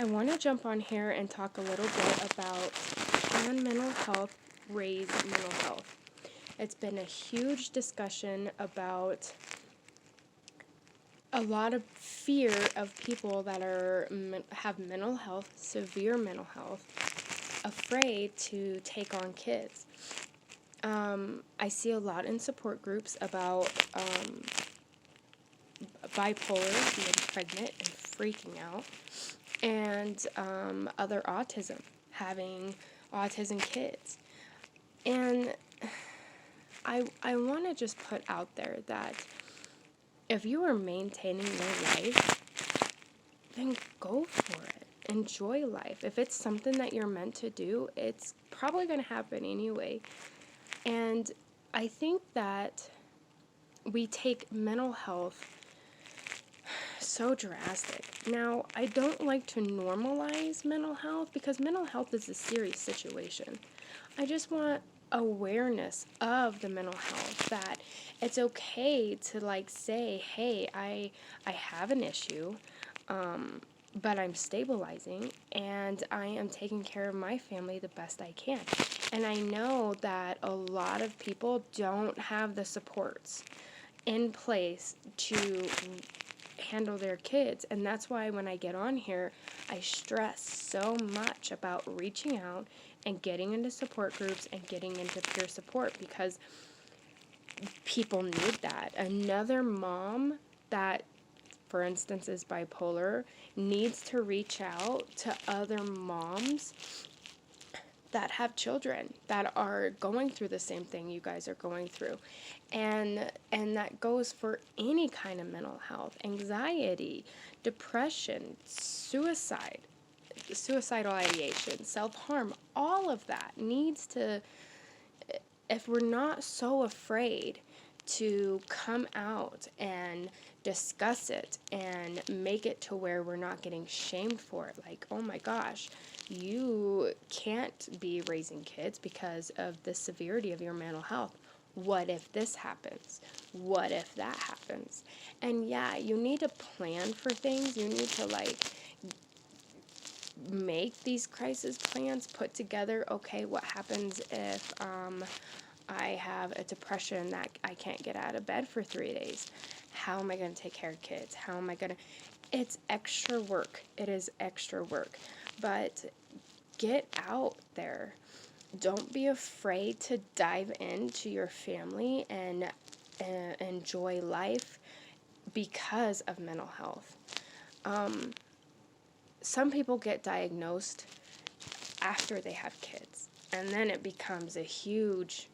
I want to jump on here and talk a little bit about, can mental health raise mental health? It's been a huge discussion about a lot of fear of people that have mental health, severe mental health, afraid to take on kids. I see a lot in support groups about bipolar, being pregnant and freaking out, and other autism, having autism kids. And I want to just put out there that if you are maintaining your life, then go for it. Enjoy life. If it's something that you're meant to do, it's probably going to happen anyway. And I think that we take mental health so drastic. Now, I don't like to normalize mental health because mental health is a serious situation. I just want awareness of the mental health, that it's okay to say, hey, I have an issue, but I'm stabilizing and I am taking care of my family the best I can. And I know that a lot of people don't have the supports in place to handle their kids, and that's why when I get on here, I stress so much about reaching out and getting into support groups and getting into peer support, because people need that. Another mom that, for instance, is bipolar needs to reach out to other moms that have children that are going through the same thing you guys are going through. And that goes for any kind of mental health, anxiety, depression, suicidal ideation, self-harm, all of that needs to, if we're not so afraid to come out and discuss it and make it to where we're not getting shamed for it. Like, oh my gosh, you can't be raising kids because of the severity of your mental health. What if this happens? What if that happens? And yeah, you need to plan for things. You need to make these crisis plans, put together, okay, what happens if I have a depression that I can't get out of bed for 3 days? How am I going to take care of kids? How am I going to... It's extra work. It is extra work. But get out there. Don't be afraid to dive into your family and enjoy life because of mental health. Some people get diagnosed after they have kids, and then it becomes a huge,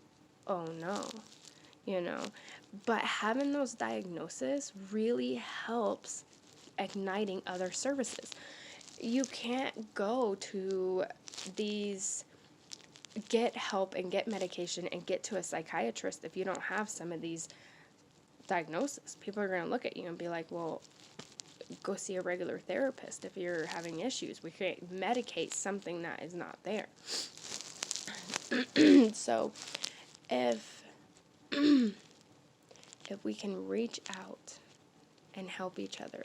oh no, But having those diagnoses really helps igniting other services. You can't go to get help and get medication and get to a psychiatrist if you don't have some of these diagnoses. People are going to look at you and be like, well, go see a regular therapist if you're having issues. We can't medicate something that is not there. So if we can reach out and help each other.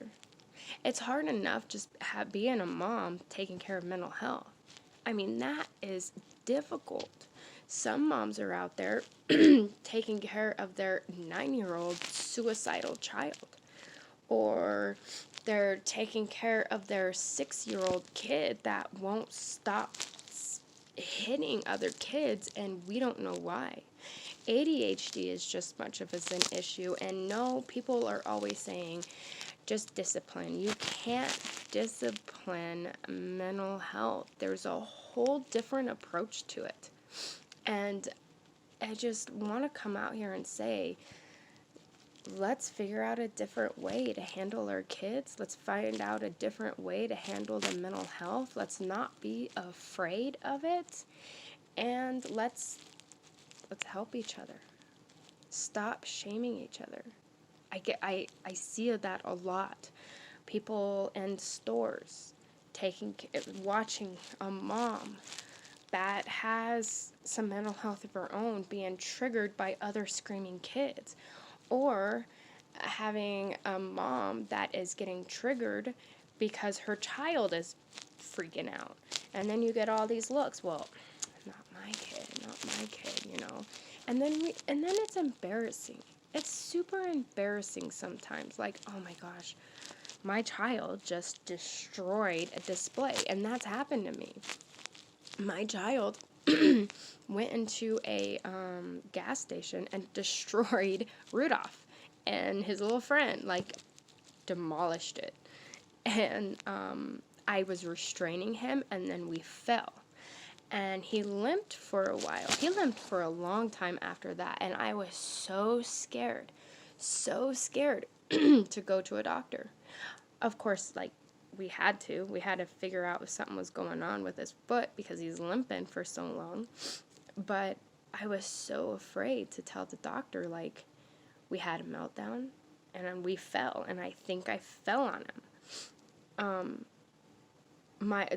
It's hard enough just being a mom taking care of mental health. I mean, that is difficult. Some moms are out there taking care of their 9-year-old suicidal child, or they're taking care of their 6-year-old kid that won't stop hitting other kids, and we don't know why. ADHD is just much of an issue, and no, people are always saying, just discipline. You can't discipline mental health. There's a whole different approach to it. And I just want to come out here and say, let's figure out a different way to handle our kids. Let's find out a different way to handle the mental health. Let's not be afraid of it. And let's help each other. Stop shaming each other. I see that a lot. People in stores watching a mom that has some mental health of her own being triggered by other screaming kids, or having a mom that is getting triggered because her child is freaking out. And then you get all these looks, well, not my kid, you know. And then it's embarrassing. It's super embarrassing sometimes. Like, oh my gosh, my child just destroyed a display, and that's happened to me. My child went into a gas station and destroyed Rudolph and his little friend, like, demolished it. And I was restraining him, and then we fell. And he limped for a while. He limped for a long time after that, and I was so scared to go to a doctor. Of course, like, we had to figure out if something was going on with his foot because he's limping for so long. But I was so afraid to tell the doctor, like, we had a meltdown and then we fell, and I think I fell on him.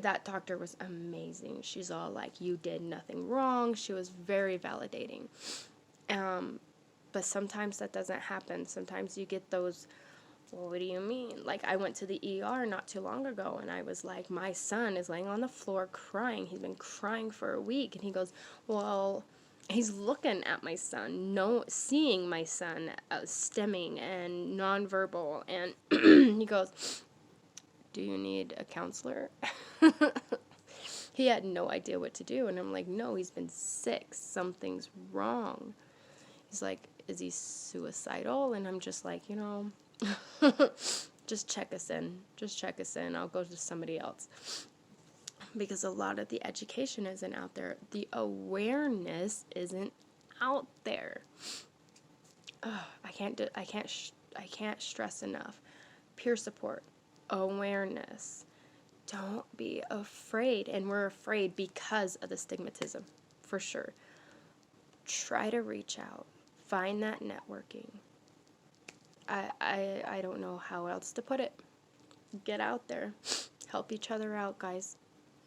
That doctor was amazing. She's all like, you did nothing wrong. She was very validating. But sometimes that doesn't happen. Sometimes you get those, well, what do you mean? Like, I went to the ER not too long ago, and I was like, my son is laying on the floor crying. He's been crying for a week. And he goes, well, he's looking at my son, seeing my son stimming and nonverbal. And he goes, do you need a counselor? He had no idea what to do. And I'm like, no, he's been sick. Something's wrong. He's like, is he suicidal? And I'm just like, you know, just check us in. Just check us in. I'll go to somebody else. Because a lot of the education isn't out there. The awareness isn't out there. I can't stress enough. Peer support, awareness. Don't be afraid. And we're afraid because of the stigmatism, for sure. Try to reach out. Find that networking. I don't know how else to put it. Get out there. Help each other out, guys.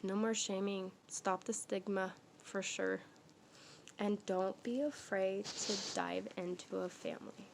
No more shaming. Stop the stigma, for sure. And don't be afraid to dive into a family.